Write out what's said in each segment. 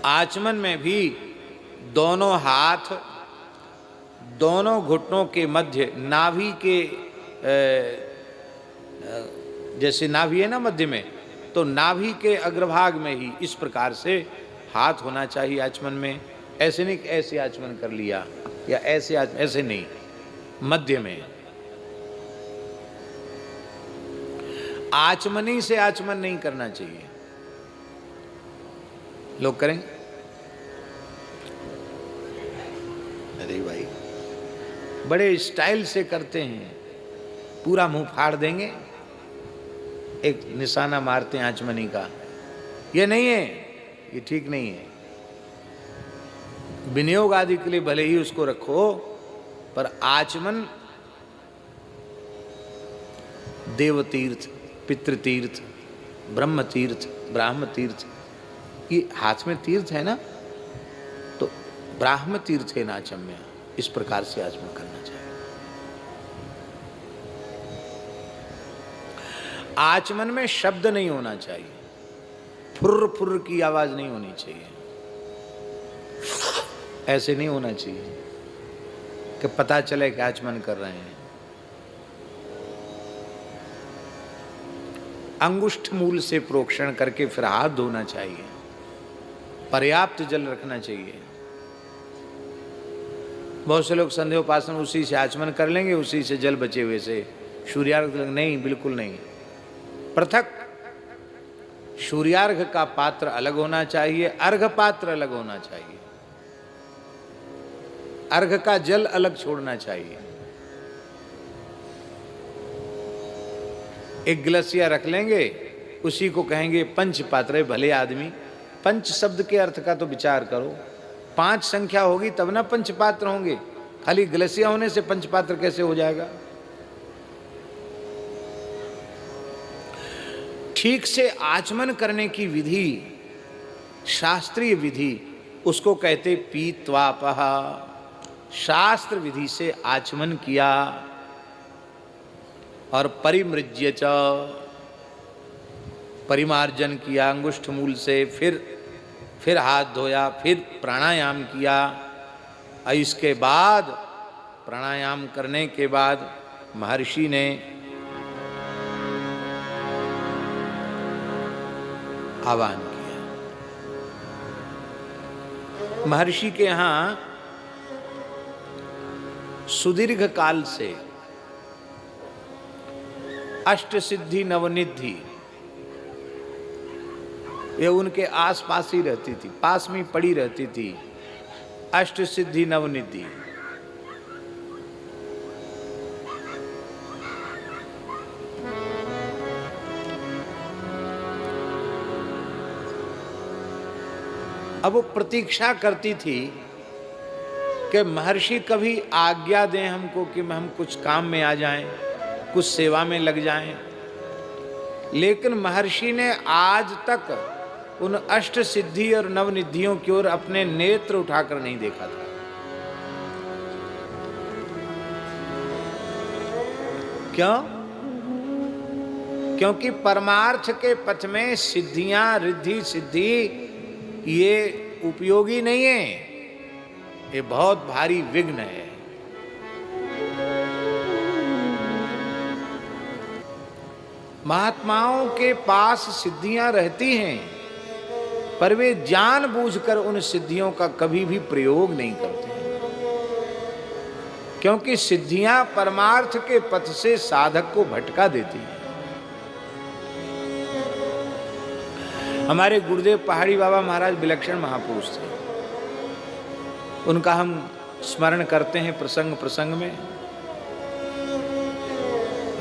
आचमन में भी दोनों हाथ दोनों घुटनों के मध्य नाभि के जैसे नाभि है ना मध्य में, तो नाभि के अग्रभाग में ही इस प्रकार से हाथ होना चाहिए आचमन में। ऐसे नहीं कि ऐसे आचमन कर लिया या ऐसे ऐसे नहीं, मध्य में। आचमनी से आचमन नहीं करना चाहिए। लोग करेंगे, अरे भाई बड़े स्टाइल से करते हैं, पूरा मुंह फाड़ देंगे, एक निशाना मारते हैं आचमनी का। ये नहीं है, ये ठीक नहीं है। विनियोग आदि के लिए भले ही उसको रखो, पर आचमन देव तीर्थ, पितृ तीर्थ, ब्रह्म तीर्थ, ब्राह्म तीर्थ, ये हाथ में तीर्थ है ना, तो ब्राह्म तीर्थ है नाचम्य, इस प्रकार से आचमन करना चाहिए। आचमन में शब्द नहीं होना चाहिए, फुर्र फुर्र की आवाज नहीं होनी चाहिए, ऐसे नहीं होना चाहिए कि पता चले कि आचमन कर रहे हैं। अंगुष्ठ मूल से प्रोक्षण करके फिर हाथ धोना चाहिए, पर्याप्त जल रखना चाहिए। बहुत से लोग संध्योपासन उसी से आचमन कर लेंगे, उसी से जल बचे हुए से सूर्यार्घ, नहीं, बिल्कुल नहीं। पृथक सूर्यार्घ का पात्र अलग होना चाहिए, अर्घ पात्र अलग होना चाहिए, अर्घ का जल अलग छोड़ना चाहिए। एक गिलसिया रख लेंगे, उसी को कहेंगे पंच पात्र। भले आदमी, पंच शब्द के अर्थ का तो विचार करो, 5 संख्या होगी तब ना पंच पात्र होंगे। खाली गिलसिया होने से पंच पात्र कैसे हो जाएगा? ठीक से आचमन करने की विधि, शास्त्रीय विधि, उसको कहते पीत्वापः। शास्त्र विधि से आचमन किया और परिमृज्य च, परिमार्जन किया अंगुष्ठ मूल से, फिर हाथ धोया, फिर प्राणायाम किया। और इसके बाद प्राणायाम करने के बाद महर्षि ने आह्वान किया। महर्षि के यहाँ सुदीर्घ काल से अष्ट सिद्धि नवनिधि ये उनके आसपास ही रहती थी, पास में पड़ी रहती थी। अष्ट सिद्धि नवनिधि, अब वो प्रतीक्षा करती थी कि महर्षि कभी आज्ञा दें हमको कि हम कुछ काम में आ जाएं, कुछ सेवा में लग जाएं। लेकिन महर्षि ने आज तक उन अष्ट सिद्धि और नवनिधियों की ओर अपने नेत्र उठाकर नहीं देखा था। क्यों? क्योंकि परमार्थ के पथ में सिद्धियां, रिद्धि सिद्धि ये उपयोगी नहीं है, ये बहुत भारी विघ्न है। महात्माओं के पास सिद्धियां रहती हैं, पर वे जानबूझकर उन सिद्धियों का कभी भी प्रयोग नहीं करते हैं, क्योंकि सिद्धियां परमार्थ के पथ से साधक को भटका देती हैं। हमारे गुरुदेव पहाड़ी बाबा महाराज विलक्षण महापुरुष थे, उनका हम स्मरण करते हैं प्रसंग प्रसंग में।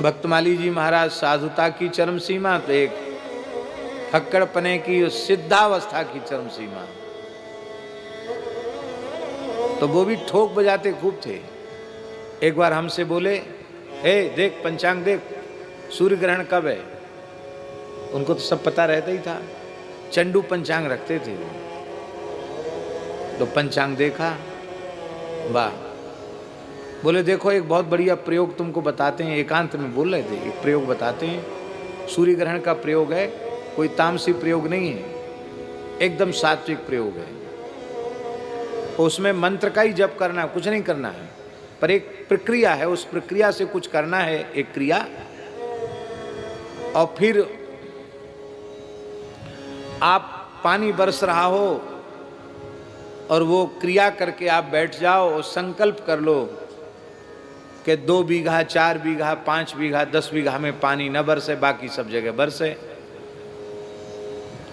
भक्तमाली जी महाराज साधुता की चरम सीमा, तो एक फक्कड़पने की सिद्धावस्था की चरम सीमा, तो वो भी ठोक बजाते खूब थे। एक बार हमसे बोले, हे देख पंचांग देख, सूर्य ग्रहण कब है। उनको तो सब पता रहता ही था, चंडू पंचांग रखते थे। तो पंचांग देखा, वाह। बोले देखो एक बहुत बढ़िया प्रयोग तुमको बताते हैं, एकांत में बोल रहे थे, एक प्रयोग बताते हैं, सूर्य ग्रहण का प्रयोग है, कोई तामसी प्रयोग नहीं है। एकदम सात्विक प्रयोग है। उसमें मंत्र का ही जप करना है, कुछ नहीं करना है, पर एक प्रक्रिया है, उस प्रक्रिया से कुछ करना है, एक क्रिया। और फिर आप पानी बरस रहा हो और वो क्रिया करके आप बैठ जाओ और संकल्प कर लो कि 2 बीघा, 4 बीघा, 5 बीघा, 10 बीघा में पानी न बरसे, बाकी सब जगह बरसे।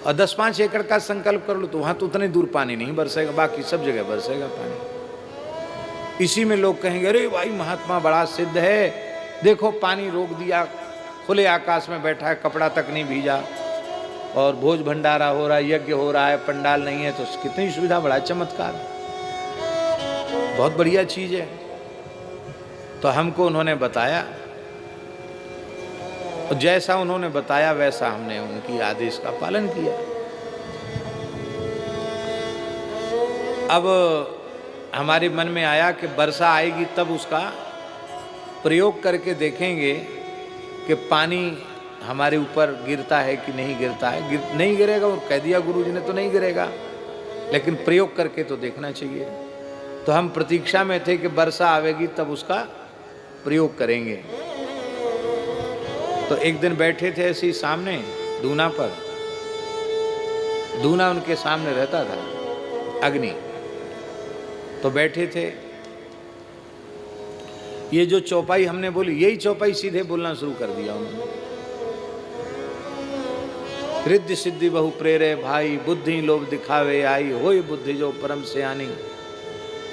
और 10-5 एकड़ का संकल्प कर लो तो वहां तो उतने दूर पानी नहीं बरसेगा, बाकी सब जगह बरसेगा पानी। इसी में लोग कहेंगे अरे भाई महात्मा बड़ा सिद्ध है, देखो पानी रोक दिया, खुले आकाश में बैठा है, कपड़ा तक नहीं भीजा, और भोज भंडारा हो रहा है, यज्ञ हो रहा है, पंडाल नहीं है, तो कितनी सुविधा, बड़ा चमत्कार, बहुत बढ़िया चीज है। तो हमको उन्होंने बताया, और जैसा उन्होंने बताया वैसा हमने उनकी आदेश का पालन किया। अब हमारे मन में आया कि वर्षा आएगी तब उसका प्रयोग करके देखेंगे कि पानी हमारे ऊपर गिरता है कि नहीं गिरता है। नहीं गिरेगा, और कह दिया गुरुजी ने तो नहीं गिरेगा, लेकिन प्रयोग करके तो देखना चाहिए। तो हम प्रतीक्षा में थे कि वर्षा आवेगी तब उसका प्रयोग करेंगे। तो एक दिन बैठे थे ऐसे ही सामने दूना पर, दूना उनके सामने रहता था, अग्नि, तो बैठे थे। ये जो चौपाई हमने बोली, यही चौपाई सीधे बोलना शुरू कर दिया उन्होंने। रिद्धि सिद्धि बहु प्रेरे भाई, बुद्धि लोभ दिखावे आई, होई बुद्धि जो परम सयानी।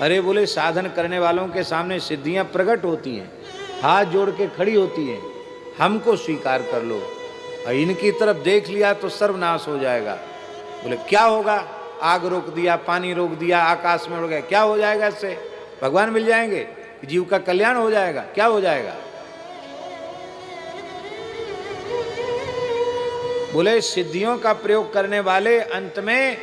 अरे बोले, साधन करने वालों के सामने सिद्धियां प्रकट होती हैं, हाथ जोड़ के खड़ी होती हैं, हमको स्वीकार कर लो, और इनकी तरफ देख लिया तो सर्वनाश हो जाएगा। बोले क्या होगा, आग रोक दिया, पानी रोक दिया, आकाश में उड़ गया, क्या हो जाएगा इससे? भगवान मिल जाएंगे, जीव का कल्याण हो जाएगा, क्या हो जाएगा? बोले सिद्धियों का प्रयोग करने वाले अंत में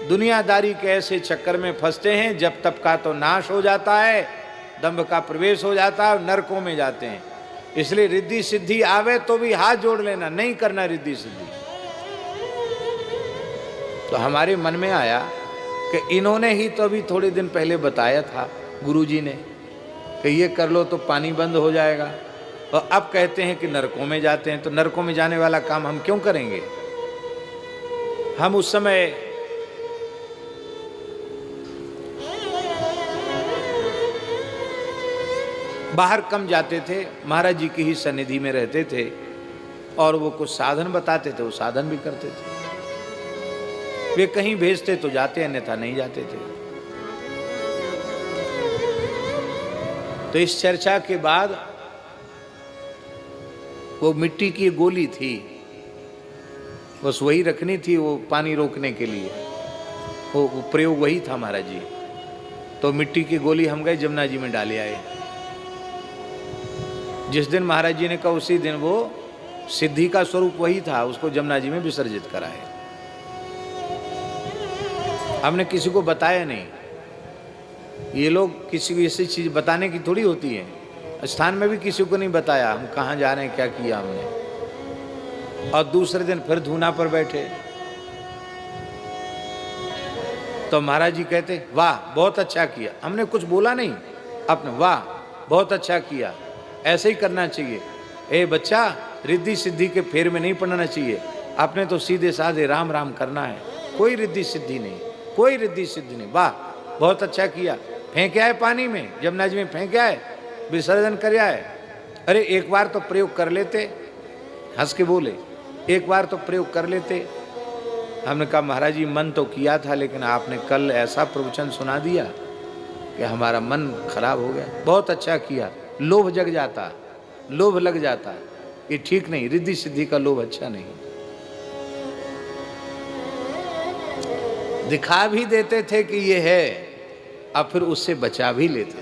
दुनियादारी के ऐसे चक्कर में फंसते हैं, जब तब का तो नाश हो जाता है, दंभ का प्रवेश हो जाता है, नरकों में जाते हैं। इसलिए रिद्धि सिद्धि आवे तो भी हाथ जोड़ लेना, नहीं करना रिद्धि सिद्धि। तो हमारे मन में आया कि इन्होंने ही तो अभी थोड़े दिन पहले बताया था गुरुजी ने कि ये कर लो तो पानी बंद हो जाएगा, और अब कहते हैं कि नरकों में जाते हैं, तो नरकों में जाने वाला काम हम क्यों करेंगे? हम उस समय बाहर कम जाते थे, महाराज जी की ही सन्निधि में रहते थे, और वो कुछ साधन बताते थे, वो साधन भी करते थे। वे कहीं भेजते तो जाते, अन्यथा नहीं जाते थे। तो इस चर्चा के बाद वो मिट्टी की गोली थी, बस वही रखनी थी, वो पानी रोकने के लिए, वो प्रयोग वही था महाराज जी। तो मिट्टी की गोली हम गए जमुना जी में डाले आए। जिस दिन महाराज जी ने कहा उसी दिन वो सिद्धि का स्वरूप वही था, उसको जमुना जी में विसर्जित कराए। हमने किसी को बताया नहीं, ये लोग किसी को ऐसी चीज बताने की थोड़ी होती है। स्थान में भी किसी को नहीं बताया हम कहाँ जा रहे हैं, क्या किया हमने। और दूसरे दिन फिर धूना पर बैठे तो महाराज जी कहते वाह बहुत अच्छा किया। हमने कुछ बोला नहीं, अपने वाह बहुत अच्छा किया, ऐसे ही करना चाहिए। ए बच्चा, रिद्धि सिद्धि के फेर में नहीं पड़ना चाहिए, आपने तो सीधे साधे राम राम करना है, कोई रिद्धि सिद्धि नहीं, कोई रिद्धि सिद्धि नहीं। वाह बहुत अच्छा किया, फेंक आए पानी में, जमुना जी में फेंक आए, विसर्जन कर आए। अरे एक बार तो प्रयोग कर लेते, हंस के बोले, एक बार तो प्रयोग कर लेते। हमने कहा महाराज जी मन तो किया था, लेकिन आपने कल ऐसा प्रवचन सुना दिया कि हमारा मन खराब हो गया। बहुत अच्छा किया, लोभ जग जाता, लोभ लग जाता, ये ठीक नहीं, रिद्धि सिद्धि का लोभ अच्छा नहीं। दिखा भी देते थे कि ये है, अब फिर उससे बचा भी लेते।